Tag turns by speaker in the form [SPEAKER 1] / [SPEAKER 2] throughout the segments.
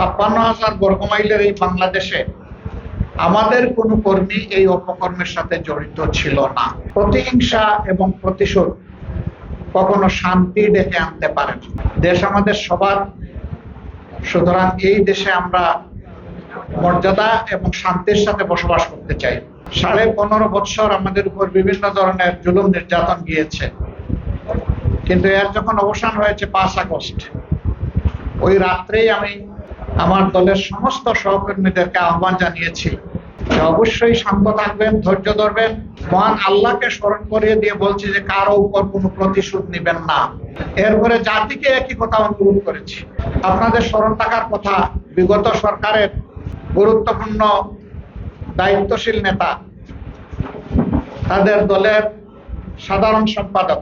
[SPEAKER 1] 56,000 বর্গমাইলের এই বাংলাদেশে আমাদের কোনো কর্মী এই অপকর্মের সাথে জড়িত ছিল না। প্রতিহিংসা এবং প্রতিশোধ কখনো শান্তি ডেকে আনতে পারে না। দেশ আমাদের সবার, সুতরাং এই দেশে আমরা মর্যাদা এবং শান্তির সাথে বসবাস করতে চাই। 15.5 বছর আমাদের উপর বিভিন্ন ধরনের জুলুম নির্যাতন গিয়েছে, কিন্তু এর যখন অবসান হয়েছে 5 আগস্ট, ওই রাত্রেই আমি আমার দলের সমস্ত সহকর্মীদেরকে আহ্বান জানিয়েছি যে অবশ্যই শান্ত থাকবেন, ধৈর্য ধরবেন, মহান আল্লাহকে স্মরণ করিয়ে দিয়ে বলছি যে কারো উপর কোনো প্রতিশোধ নেবেন না। এরপরে জাতিকে একই কথা অনুরোধ করেছি। আপনাদের স্মরণ থাকার কথা, বিগত সরকারের গুরুত্বপূর্ণ দায়িত্বশীল নেতা, তাদের দলের সাধারণ সম্পাদক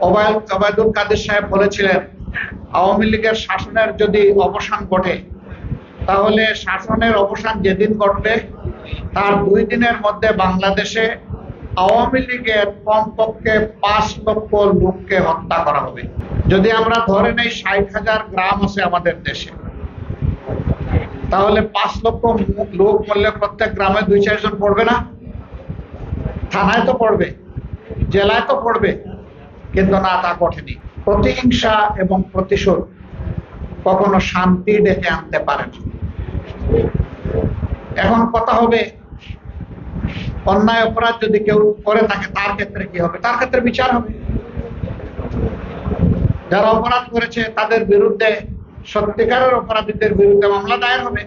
[SPEAKER 1] ওবায়দুল কাদের সাহেব বলেছিলেন, আওয়ামী লীগের শাসনের যদি অবসান ঘটে, তাহলে শাসনের অবসান যেদিন ঘটবে তার 2 দিনের মধ্যে বাংলাদেশে আওয়ামী লীগের কমপক্ষে 5 লক্ষ লোককে হত্যা করা হবে। যদি আমরা ধরে নেই 60,000 গ্রাম আছে আমাদের দেশে, তাহলে 5 লক্ষ লোক মরলে প্রত্যেক গ্রামে 2-4 জন পড়বে না? থানায় তো পড়বে, জেলায় তো পড়বে, কিন্তু না, তা ঘটেনি। প্রতিহিংসা এবং প্রতিশোধ কখনো শান্তি ডেকে আনতে পারে না। এখন কথা হবে, অন্যায় অপরাধ যদি কেউ করে থাকে তার ক্ষেত্রে কি হবে? তার ক্ষেত্রে বিচার হবে। যারা অপরাধ করেছে তাদের বিরুদ্ধে, সত্যিকারের অপরাধীদের বিরুদ্ধে মামলা দায়ের হবে।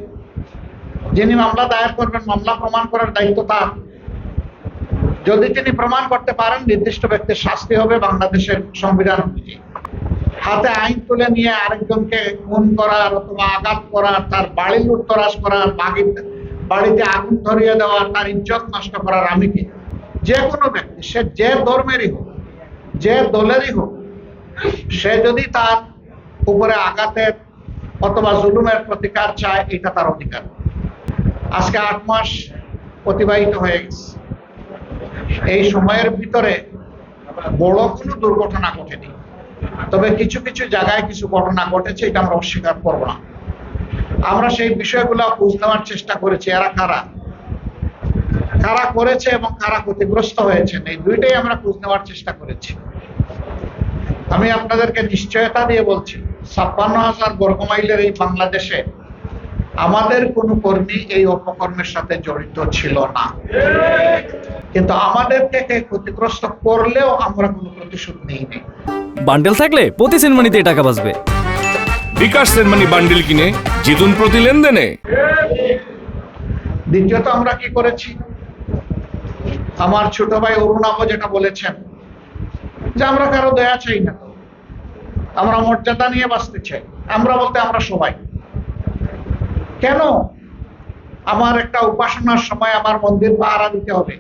[SPEAKER 1] যিনি মামলা দায়ের করবেন, মামলা প্রমাণ করার দায়িত্ব তার। যদি তিনি প্রমাণ করতে পারেন, নির্দিষ্ট ব্যক্তির শাস্তি হবে বাংলাদেশের সংবিধান অনুযায়ী। হাতে আইন তুলে নিয়ে আরেকজনকে খুন করার অথবা আঘাত করার, তার বাড়ি লুটতরাজ করার, বাড়িতে আগুন ধরিয়ে দেওয়ার, তার ইজ্জত নষ্ট করার আমি কি? যে কোনো ব্যক্তি, সে যে ধর্মেরই হোক, যে দলেরই হোক, সে যদি তার উপরে আঘাতের অথবা জুলুমের প্রতিকার চায়, এটা তার অধিকার। আজকে 8 মাস অতিবাহিত হয়ে গেছে। এই সময়ের ভিতরে বড় কোনো দুর্ঘটনা ঘটেনি, তবে কিছু কিছু জায়গায় কিছু ঘটনা ঘটেছে, এটা আমরা অস্বীকার করব না। আমরা সেই বিষয়গুলো খোঁজ নেওয়ার চেষ্টা করেছি, এরা কারা করেছে এবং কারা ক্ষতিগ্রস্ত হয়েছেন, এই দুইটাই আমরা খোঁজ নেওয়ার চেষ্টা করেছি। আমি আপনাদেরকে নিশ্চয়তা দিয়ে বলছি, 56,000 বর্গমাইলের এই বাংলাদেশে আমাদের কোনো কর্মী এই অপকর্মের সাথে জড়িত ছিল না, কিন্তু আমাদেরকে ক্ষতিগ্রস্ত করলেও আমরা কোনো প্রতিশোধ নিইনি।
[SPEAKER 2] বান্ডেল থাকলে প্রতি সেনমানিতে টাকা বাঁচবে।
[SPEAKER 3] বিকাশ সেনমানি বান্ডেল কিনে জিতুন প্রতি লেনদেনে।
[SPEAKER 1] দ্বিতীয়ত আমরা কি করেছি, আমার ছোট ভাই অরুণাভ যেটা বলেছেন যে আমরা কারো দয়া চাই না, আমরা মর্যাদা নিয়ে বাঁচতে চাই। আমরা বলতে আমরা সবাই। কেন আমার একটা উপাসনার সময় আমার মন্দির পাহারা দিতে হবে?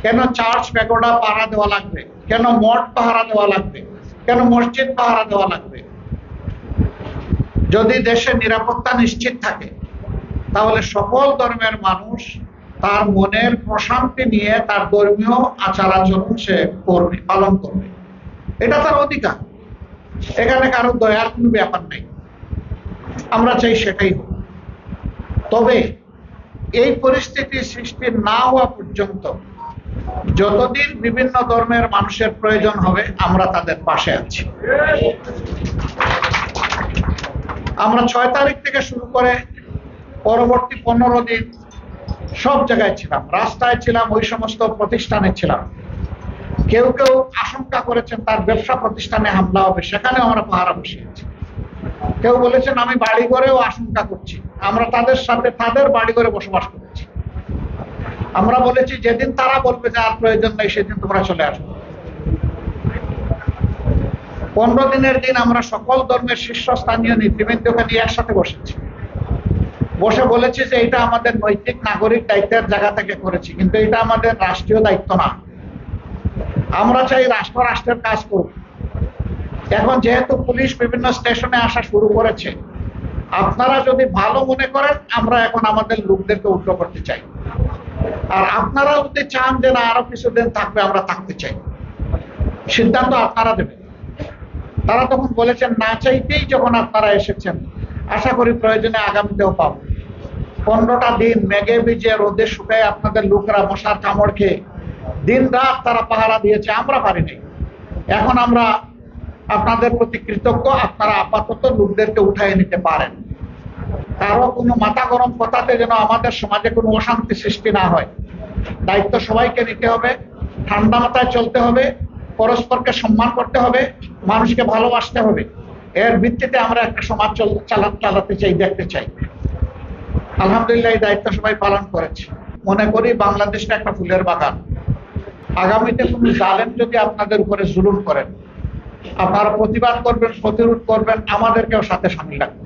[SPEAKER 1] কেন চার্চ প্যাগোডা পাহারা দেওয়া লাগবে? কেন মঠ পাহারা দেওয়া লাগবে? কেন মসজিদ পাহারা দেওয়া লাগবে? যদি দেশে নিরাপত্তা নিশ্চিত থাকে, তাহলে সকল ধর্মের মানুষ তার মনের প্রশান্তি নিয়ে তার ধর্মীয় আচার আচরণ সে করবে, পালন করবে। এটা তার অধিকার। এখানে কারো দয়ার কোনো ব্যাপার নেই। আমরা চাই সেটাই হোক। তবে এই পরিস্থিতি সৃষ্টি না হওয়া পর্যন্ত যতদিন বিভিন্ন ধর্মের মানুষের প্রয়োজন হবে, আমরা তাদের পাশে আছি। আমরা 6 তারিখ থেকে শুরু করে পরবর্তী 15 দিন সব জায়গায় ছিলাম, রাস্তায় ছিলাম, ওই সমস্ত প্রতিষ্ঠানে ছিলাম। কেউ কেউ আশঙ্কা করেছেন তার ব্যবসা প্রতিষ্ঠানে হামলা হবে, সেখানেও আমরা পাহারা বসিয়েছি। কেউ বলেছেন আমি বাড়ি ঘরেও আশঙ্কা করছি, আমরা তাদের সাথে তাদের বাড়ি ঘরে বসবাস করেছি। আমরা বলেছি যেদিন তারা বলবে যে আর প্রয়োজন নেই, সেদিন তোমরা চলে আসবে। 15 দিনের দিন আমরা সকল ধর্মের শীর্ষস্থানীয় নেতৃবৃন্দকে নিয়ে একসাথে বসেছি, বসে বলেছি যে এটা আমাদের নৈতিক নাগরিক দায়িত্বের জায়গা থেকে করেছি, কিন্তু এটা আমাদের রাষ্ট্রীয় দায়িত্ব না। আমরা চাই রাষ্ট্রের কাজ করুক। এখন যেহেতু পুলিশ বিভিন্ন স্টেশনে আসা শুরু করেছে, আপনারা যদি ভালো মনে করেন, আমরা এখন আমাদের লোকদেরকে উল্টো করতে চাই। আর আপনারা যদি চান যে না আরো কিছুদিন থাকবে, আমরা থাকতে চাই, সিদ্ধান্ত আপনারা দেবেন। তারা তখন বলেছেন না চাইতেই যখন আপনারা এসেছেন, আশা করি প্রয়োজনে আগামীতেও পাবো। 15টা দিন মেঘে ভিজে রোদে শুকায় আপনাদের লোকরা মশার কামড় খেয়ে দিন রাত তারা পাহারা দিয়েছে, আমরা পারিনি। এখন আমরা আপনাদের প্রতি কৃতজ্ঞ, আপনারা আপাতত লোকদেরকে উঠাই নিতে পারেন। কারো কোনো মাথা গরম কথাতে যেন আমাদের সমাজে কোনো অশান্তি সৃষ্টি না হয়। দায়িত্ব সবাইকে নিতে হবে, ঠান্ডা মাথায় চলতে হবে, পরস্পরকে সম্মান করতে হবে, মানুষকে ভালোবাসতে হবে। এর ভিত্তিতে আমরা একটা সমাজ চালাতে চাই, দেখতে চাই। আলহামদুলিল্লাহ এই দায়িত্ব সবাই পালন করেছে। মনে করি বাংলাদেশটা একটা ফুলের বাগান। আগামীতে কোনো জালেম যদি আপনাদের উপরে জুলুম করেন, আপনারা প্রতিবাদ করবেন, প্রতিরোধ করবেন, আমাদেরকেও সাথে সামিল রাখবেন।